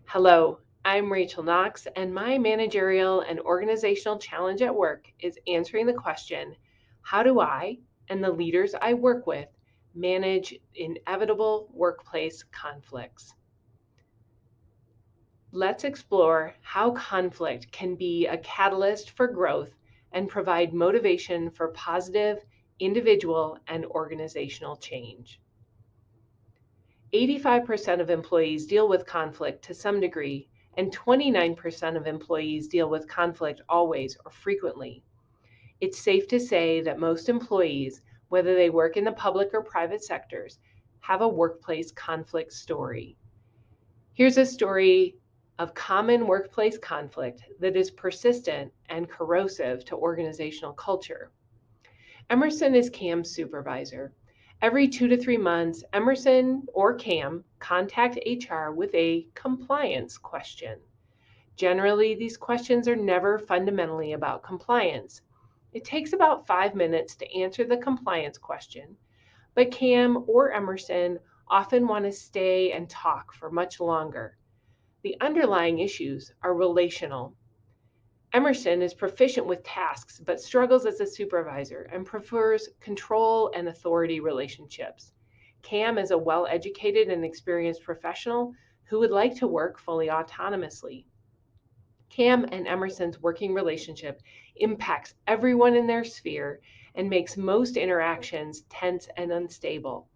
Hello, I'm Rachel Knox, and my managerial and organizational challenge at work is answering the question, how do I and the leaders I work with manage inevitable workplace conflicts? Let's explore how conflict can be a catalyst for growth and provide motivation for positive individual and organizational change. 85% of employees deal with conflict to some degree, and 29% of employees deal with conflict always or frequently. It's safe to say that most employees, whether they work in the public or private sectors, have a workplace conflict story. Here's a story of common workplace conflict that is persistent and corrosive to organizational culture. Emerson is Cam's supervisor. Every 2 to 3 months, Emerson or Cam contact HR with a compliance question. Generally, these questions are never fundamentally about compliance. It takes about 5 minutes to answer the compliance question, but Cam or Emerson often want to stay and talk for much longer. The underlying issues are relational. Emerson is proficient with tasks but struggles as a supervisor and prefers control and authority relationships. Cam is a well-educated and experienced professional who would like to work fully autonomously. Cam and Emerson's working relationship impacts everyone in their sphere and makes most interactions tense and unstable.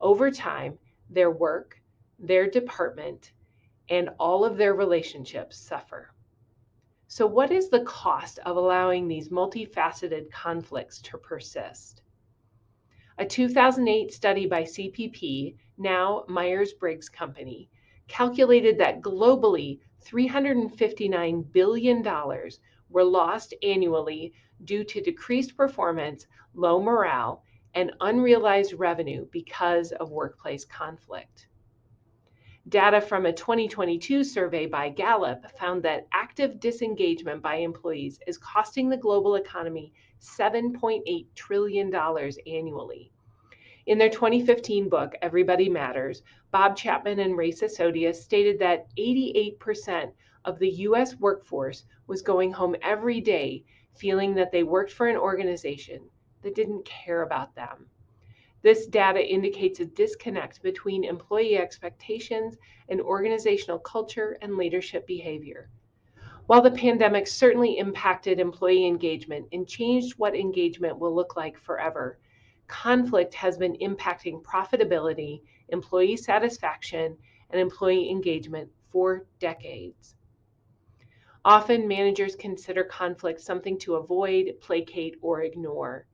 Over time, their work, their department, and all of their relationships suffer. So, what is the cost of allowing these multifaceted conflicts to persist? A 2008 study by CPP, now Myers-Briggs Company, calculated that globally $359 billion were lost annually due to decreased performance, low morale, and unrealized revenue because of workplace conflict. Data from a 2022 survey by Gallup found that active disengagement by employees is costing the global economy $7.8 trillion annually. In their 2015 book, Everybody Matters, Bob Chapman and Ray Sisodia stated that 88% of the US workforce was going home every day feeling that they worked for an organization that didn't care about them. This data indicates a disconnect between employee expectations and organizational culture and leadership behavior. While the pandemic certainly impacted employee engagement and changed what engagement will look like forever, conflict has been impacting profitability, employee satisfaction, and employee engagement for decades. Often, managers consider conflict something to avoid, placate, or ignore.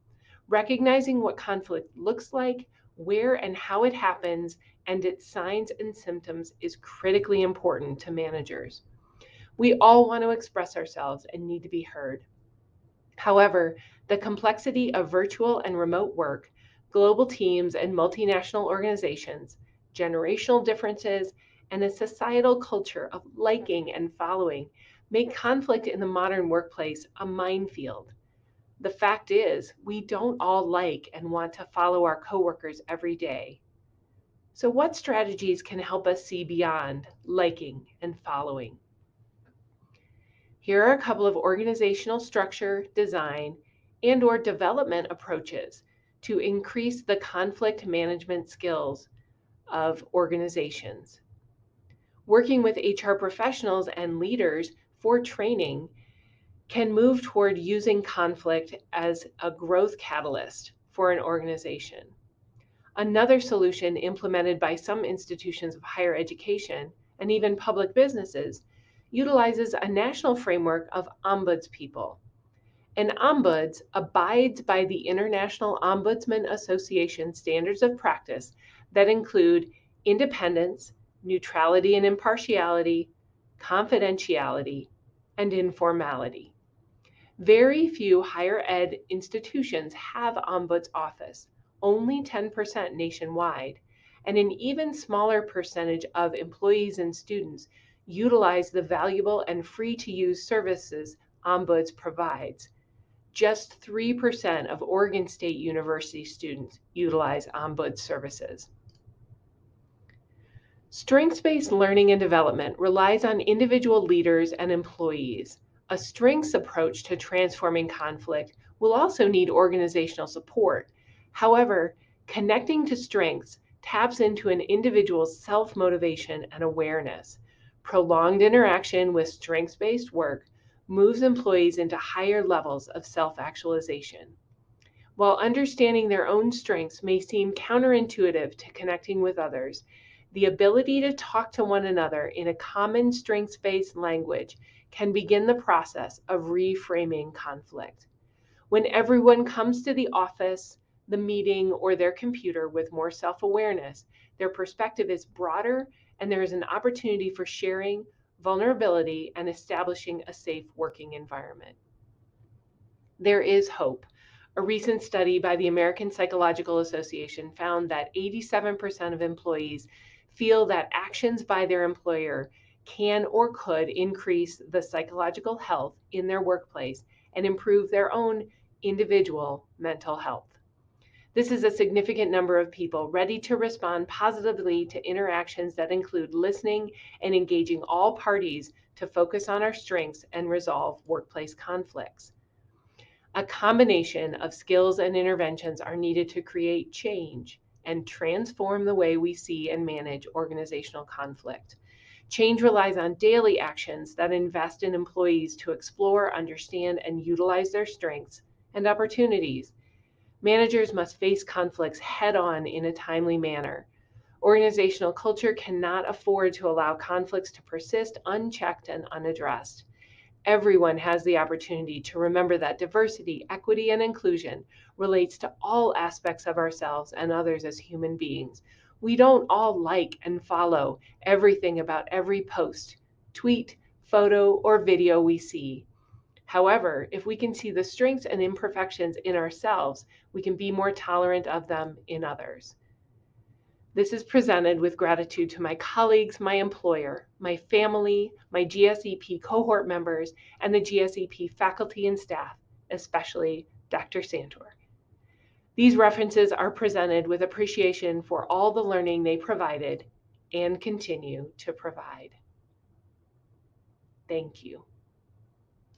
Recognizing what conflict looks like, where and how it happens, and its signs and symptoms is critically important to managers. We all want to express ourselves and need to be heard. However, the complexity of virtual and remote work, global teams and multinational organizations, generational differences, and a societal culture of liking and following make conflict in the modern workplace a minefield. The fact is, we don't all like and want to follow our coworkers every day. So, what strategies can help us see beyond liking and following? Here are a couple of organizational structure, design, and/or development approaches to increase the conflict management skills of organizations. Working with HR professionals and leaders for training can move toward using conflict as a growth catalyst for an organization. Another solution implemented by some institutions of higher education and even public businesses utilizes a national framework of ombudspeople. An ombuds abides by the International Ombudsman Association standards of practice that include independence, neutrality and impartiality, confidentiality, and informality. Very few higher ed institutions have ombuds office, only 10% nationwide, and an even smaller percentage of employees and students utilize the valuable and free to use services ombuds provides. Just 3% of Oregon State University students utilize ombuds services. Strengths-based learning and development relies on individual leaders and employees. A strengths approach to transforming conflict will also need organizational support. However, connecting to strengths taps into an individual's self-motivation and awareness. Prolonged interaction with strengths-based work moves employees into higher levels of self-actualization. While understanding their own strengths may seem counterintuitive to connecting with others, the ability to talk to one another in a common strengths-based language can begin the process of reframing conflict. When everyone comes to the office, the meeting, or their computer with more self-awareness, their perspective is broader and there is an opportunity for sharing, vulnerability, and establishing a safe working environment. There is hope. A recent study by the American Psychological Association found that 87% of employees feel that actions by their employer can or could increase the psychological health in their workplace and improve their own individual mental health. This is a significant number of people ready to respond positively to interactions that include listening and engaging all parties to focus on our strengths and resolve workplace conflicts. A combination of skills and interventions are needed to create change and transform the way we see and manage organizational conflict. Change relies on daily actions that invest in employees to explore, understand, and utilize their strengths and opportunities. Managers must face conflicts head on in a timely manner. Organizational culture cannot afford to allow conflicts to persist unchecked and unaddressed. Everyone has the opportunity to remember that diversity, equity, and inclusion relates to all aspects of ourselves and others as human beings. We don't all like and follow everything about every post, tweet, photo, or video we see. However, if we can see the strengths and imperfections in ourselves, we can be more tolerant of them in others. This is presented with gratitude to my colleagues, my employer, my family, my GSEP cohort members, and the GSEP faculty and staff, especially Dr. Santor. These references are presented with appreciation for all the learning they provided and continue to provide. Thank you.